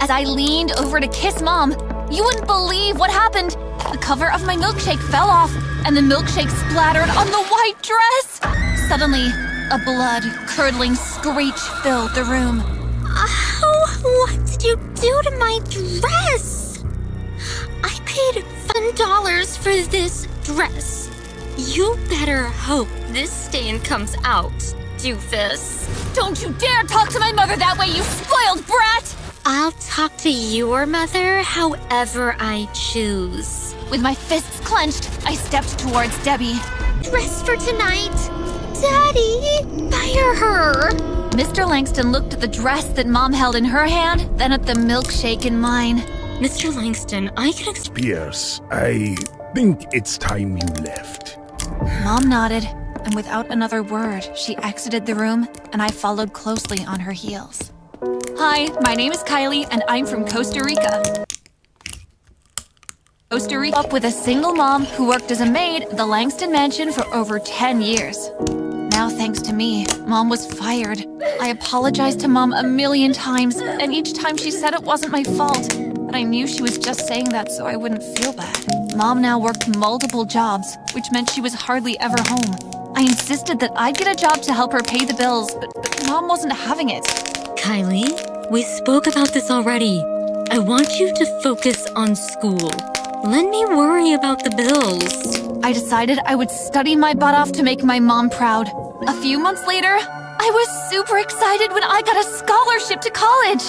as I leaned over to kiss Mom. You wouldn't believe what happened. The cover of my milkshake fell off, and the milkshake splattered on the white dress. Suddenly, a blood-curdling screech filled the room. What did you do to my dress? I paid $7 for this dress. You better hope this stain comes out, doofus. Don't you dare talk to my mother that way, you spoiled brat! I'll talk to your mother however I choose. With my fists clenched, I stepped towards Debbie. Dress for tonight. Daddy, fire her. Mr. Langston looked at the dress that Mom held in her hand, then at the milkshake in mine. Mr. Langston, I can Pierce, I think it's time you left. Mom nodded, and without another word, she exited the room, and I followed closely on her heels. Hi, my name is Kylie, and I'm from Costa Rica. Costa Rica up with a single mom who worked as a maid at the Langston Mansion for over 10 years. Now, thanks to me, Mom was fired. I apologized to Mom a million times, and each time she said it wasn't my fault. But I knew she was just saying that so I wouldn't feel bad. Mom now worked multiple jobs, which meant she was hardly ever home. I insisted that I'd get a job to help her pay the bills, but Mom wasn't having it. Kylie, we spoke about this already. I want you to focus on school. Let me worry about the bills. I decided I would study my butt off to make my mom proud. A few months later, I was super excited when I got a scholarship to college.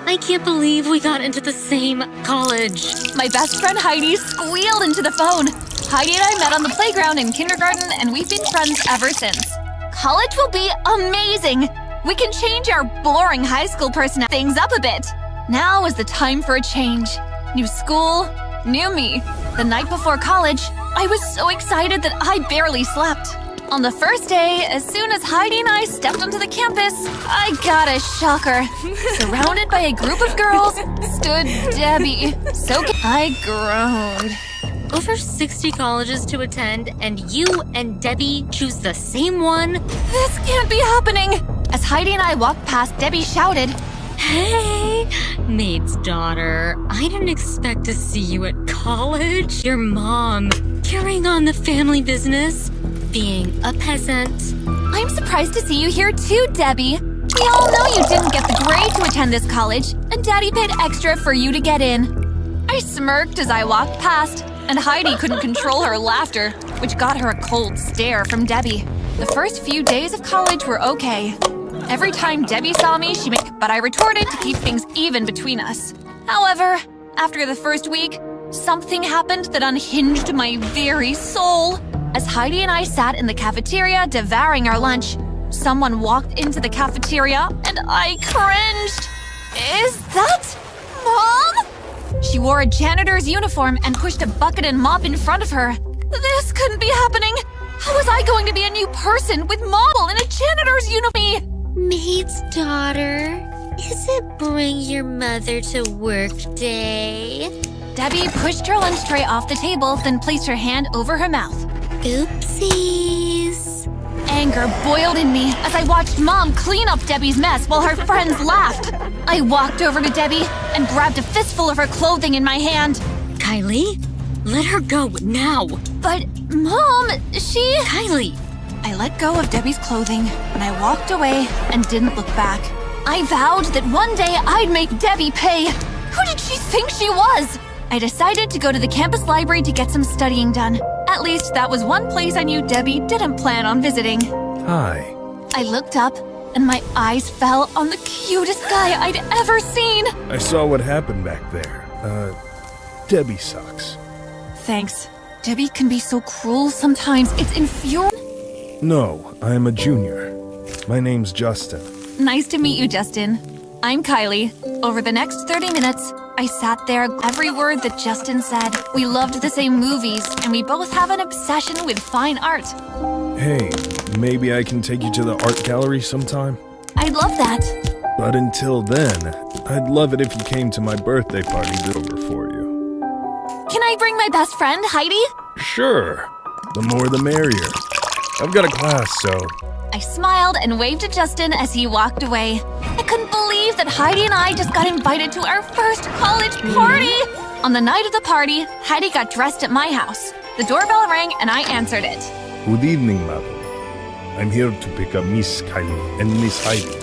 I can't believe we got into the same college. My best friend Heidi squealed into the phone. Heidi and I met on the playground in kindergarten, and we've been friends ever since. College will be amazing. We can change our boring high school personality things up a bit. Now is the time for a change. New school, new me. The night before college, I was so excited that I barely slept. On the first day, as soon as Heidi and I stepped onto the campus, I got a shocker. Surrounded by a group of girls stood Debbie. So I groaned. Over 60 colleges to attend, and you and Debbie choose the same one? This can't be happening! As Heidi and I walked past, Debbie shouted, Hey, maid's daughter. I didn't expect to see you at college. Your mom, carrying on the family business, being a peasant. I'm surprised to see you here too, Debbie. We all know you didn't get the grade to attend this college, and Daddy paid extra for you to get in. I smirked as I walked past, and Heidi couldn't control her laughter, which got her a cold stare from Debbie. The first few days of college were okay. Every time Debbie saw me, but I retorted to keep things even between us. However, after the first week, something happened that unhinged my very soul. As Heidi and I sat in the cafeteria devouring our lunch, someone walked into the cafeteria and I cringed. Is that Mom? She wore a janitor's uniform and pushed a bucket and mop in front of her. This couldn't be happening. How was I going to be a new person with Mom in a janitor's uniform? Maid's daughter, is it bring your mother to work day? Debbie pushed her lunch tray off the table, then placed her hand over her mouth. Oopsies. Anger boiled in me as I watched Mom clean up Debbie's mess while her friends laughed. I walked over to Debbie and grabbed a fistful of her clothing in my hand. Kylie, let her go now. But, Mom, she… Kylie. I let go of Debbie's clothing, and I walked away and didn't look back. I vowed that one day I'd make Debbie pay. Who did she think she was? I decided to go to the campus library to get some studying done. At least that was one place I knew Debbie didn't plan on visiting. Hi. I looked up, and my eyes fell on the cutest guy I'd ever seen. I saw what happened back there. Debbie sucks. Thanks. Debbie can be so cruel sometimes. It's infuriating. No, I'm a junior. My name's Justin. Nice to meet you, Justin. I'm Kylie. Over the next 30 minutes, I sat there, every word that Justin said. We loved the same movies, and we both have an obsession with fine art. Hey, maybe I can take you to the art gallery sometime? I'd love that. But until then, I'd love it if you came to my birthday party over for you. Can I bring my best friend, Heidi? Sure. The more the merrier. I've got a class, so… I smiled and waved to Justin as he walked away. I couldn't believe that Heidi and I just got invited to our first college party! On the night of the party, Heidi got dressed at my house. The doorbell rang and I answered it. Good evening, madam. I'm here to pick up Miss Kylie and Miss Heidi.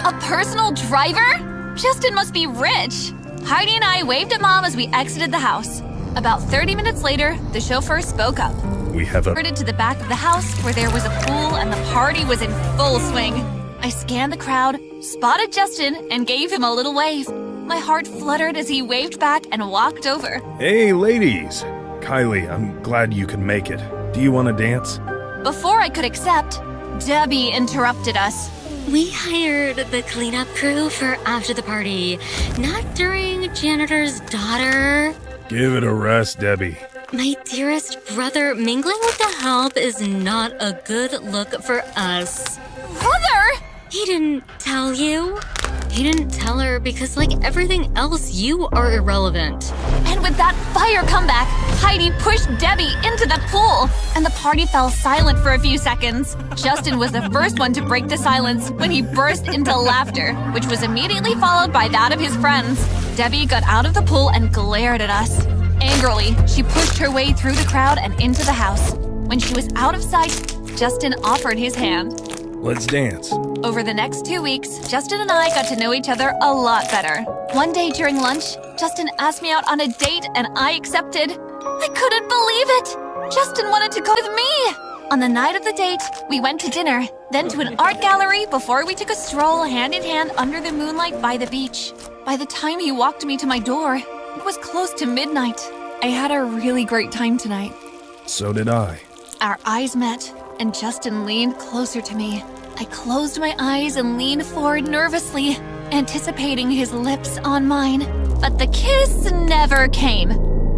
A personal driver? Justin must be rich. Heidi and I waved at Mom as we exited the house. About 30 minutes later, the chauffeur spoke up. We have a... To the back of the house where there was a pool and the party was in full swing. I scanned the crowd, spotted Justin, and gave him a little wave. My heart fluttered as he waved back and walked over. Hey, ladies! Kylie, I'm glad you could make it. Do you want to dance? Before I could accept, Debbie interrupted us. We hired the cleanup crew for after the party, not during janitor's daughter. Give it a rest, Debbie. My dearest brother, mingling with the help is not a good look for us. Brother! He didn't tell you. He didn't tell her because, like everything else, you are irrelevant. And with that fire comeback, Heidi pushed Debbie into the pool, and the party fell silent for a few seconds. Justin was the first one to break the silence when he burst into laughter, which was immediately followed by that of his friends. Debbie got out of the pool and glared at us. Angrily, she pushed her way through the crowd and into the house. When she was out of sight, Justin offered his hand. Let's dance. Over the next 2 weeks, Justin and I got to know each other a lot better. One day during lunch, Justin asked me out on a date and I accepted. I couldn't believe it! Justin wanted to go with me! On the night of the date, we went to dinner, then to an art gallery before we took a stroll hand in hand under the moonlight by the beach. By the time he walked me to my door, it was close to midnight. I had a really great time tonight. So did I. Our eyes met, and Justin leaned closer to me. I closed my eyes and leaned forward nervously, anticipating his lips on mine. But the kiss never came.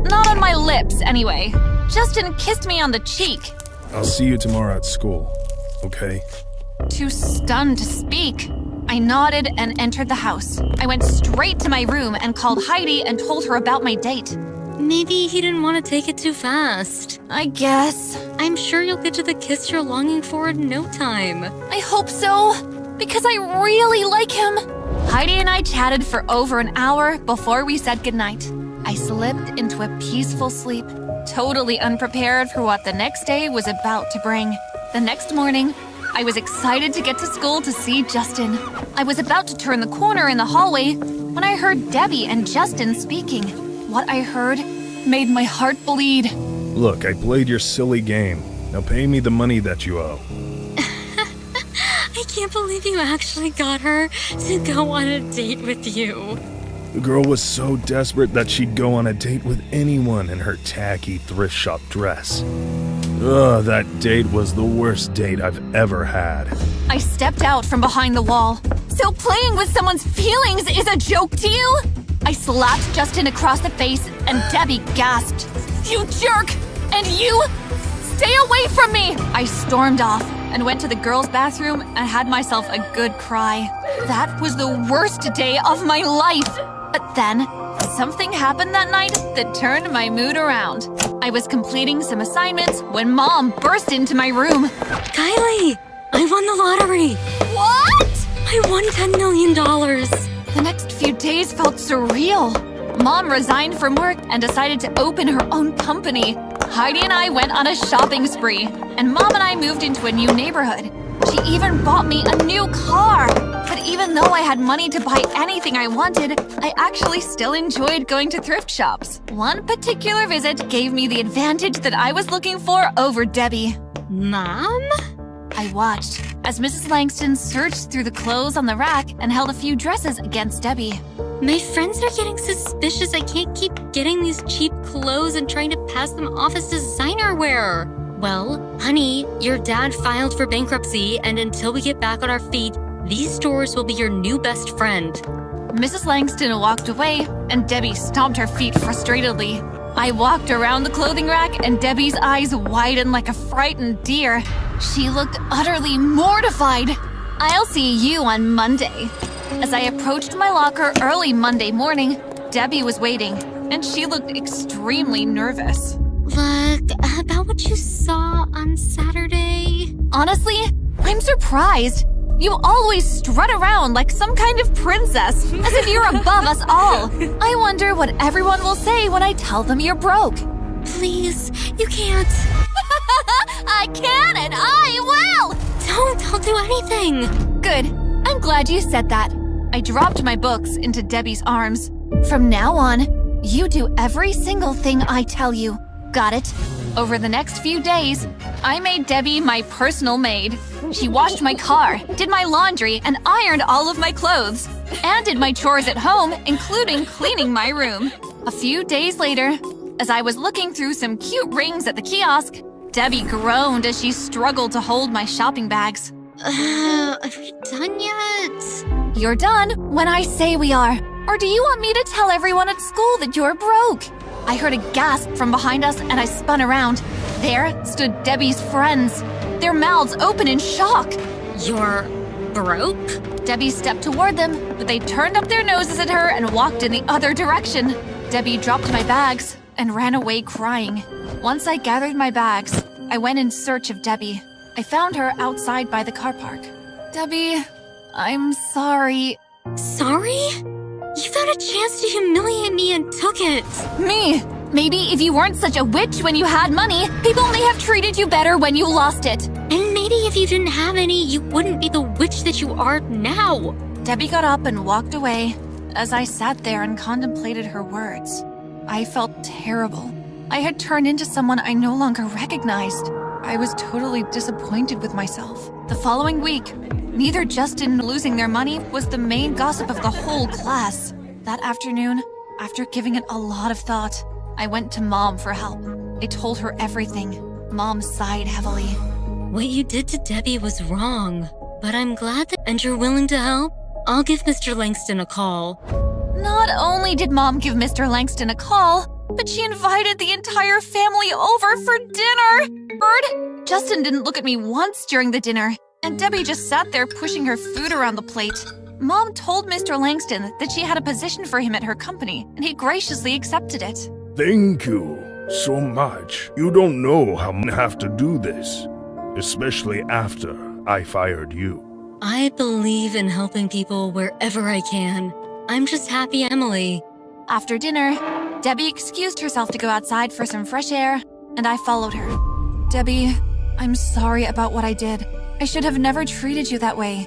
Not on my lips, anyway. Justin kissed me on the cheek. I'll see you tomorrow at school, okay? Too stunned to speak, I nodded and entered the house. I went straight to my room and called Heidi and told her about my date. Maybe he didn't want to take it too fast. I guess. I'm sure you'll get to the kiss you're longing for in no time. I hope so, because I really like him. Heidi and I chatted for over an hour before we said goodnight. I slipped into a peaceful sleep, totally unprepared for what the next day was about to bring. The next morning, I was excited to get to school to see Justin. I was about to turn the corner in the hallway when I heard Debbie and Justin speaking. What I heard made my heart bleed. Look, I played your silly game. Now pay me the money that you owe. I can't believe you actually got her to go on a date with you. The girl was so desperate that she'd go on a date with anyone in her tacky thrift shop dress. Ugh, that date was the worst date I've ever had. I stepped out from behind the wall. So playing with someone's feelings is a joke to you? I slapped Justin across the face and Debbie gasped. You jerk! And you? Stay away from me! I stormed off and went to the girls' bathroom and had myself a good cry. That was the worst day of my life. But then, something happened that night that turned my mood around. I was completing some assignments when Mom burst into my room. Kylie, I won the lottery. What? I won $10 million. The next few days felt surreal. Mom resigned from work and decided to open her own company. Heidi and I went on a shopping spree, and Mom and I moved into a new neighborhood. She even bought me a new car. But even though I had money to buy anything I wanted, I actually still enjoyed going to thrift shops. One particular visit gave me the advantage that I was looking for over Debbie. Mom? I watched as Mrs. Langston searched through the clothes on the rack and held a few dresses against Debbie. My friends are getting suspicious. I can't keep getting these cheap clothes and trying to pass them off as designer wear. Well, honey, your dad filed for bankruptcy, and until we get back on our feet, these stores will be your new best friend. Mrs. Langston walked away, and Debbie stomped her feet frustratedly. I walked around the clothing rack, and Debbie's eyes widened like a frightened deer. She looked utterly mortified. I'll see you on Monday. As I approached my locker early Monday morning, Debbie was waiting, and she looked extremely nervous. Look, about what you saw on Saturday. Honestly, I'm surprised. You always strut around like some kind of princess, as if you're above us all. I wonder what everyone will say when I tell them you're broke. Please, you can't. I can and I will! Don't do anything. Good. I'm glad you said that. I dropped my books into Debbie's arms. From now on, you do every single thing I tell you. Got it? Over the next few days, I made Debbie my personal maid. She washed my car, did my laundry, and ironed all of my clothes. And did my chores at home, including cleaning my room. A few days later, as I was looking through some cute rings at the kiosk, Debbie groaned as she struggled to hold my shopping bags. Are we done yet? You're done when I say we are. Or do you want me to tell everyone at school that you're broke? I heard a gasp from behind us and I spun around. There stood Debbie's friends, their mouths open in shock. You're broke? Debbie stepped toward them, but they turned up their noses at her and walked in the other direction. Debbie dropped my bags and ran away crying. Once I gathered my bags, I went in search of Debbie. I found her outside by the car park. Debbie, I'm sorry. Sorry? You've had a chance to humiliate me and took it. Me? Maybe if you weren't such a witch when you had money, people may have treated you better when you lost it. And maybe if you didn't have any, you wouldn't be the witch that you are now. Debbie got up and walked away. As I sat there and contemplated her words, I felt terrible. I had turned into someone I no longer recognized. I was totally disappointed with myself. The following week, neither Justin nor losing their money was the main gossip of the whole class. That afternoon, after giving it a lot of thought, I went to Mom for help. I told her everything. Mom sighed heavily. What you did to Debbie was wrong, but I'm glad that and you're willing to help. I'll give Mr. Langston a call. Not only did Mom give Mr. Langston a call, but she invited the entire family over for dinner. Bird, Justin didn't look at me once during the dinner, and Debbie just sat there pushing her food around the plate. Mom told Mr. Langston that she had a position for him at her company, and he graciously accepted it. Thank you so much. You don't know how I have to do this, especially after I fired you. I believe in helping people wherever I can. I'm just happy, Emily. After dinner, Debbie excused herself to go outside for some fresh air, and I followed her. Debbie, I'm sorry about what I did. I should have never treated you that way.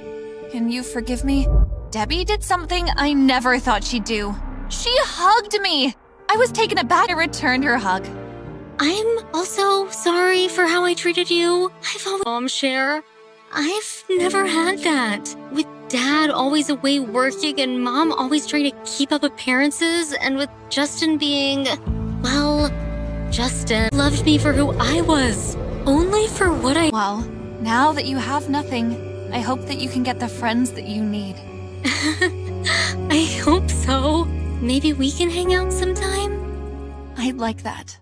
Can you forgive me? Debbie did something I never thought she'd do. She hugged me! I was taken aback and returned her hug. I'm also sorry for how I treated you. I've always mom share. I've never had that. With Dad always away working and Mom always trying to keep up appearances, and with Justin being, well, Justin loved me for who I was. Only for what I— Well, now that you have nothing, I hope that you can get the friends that you need. I hope so. Maybe we can hang out sometime? I'd like that.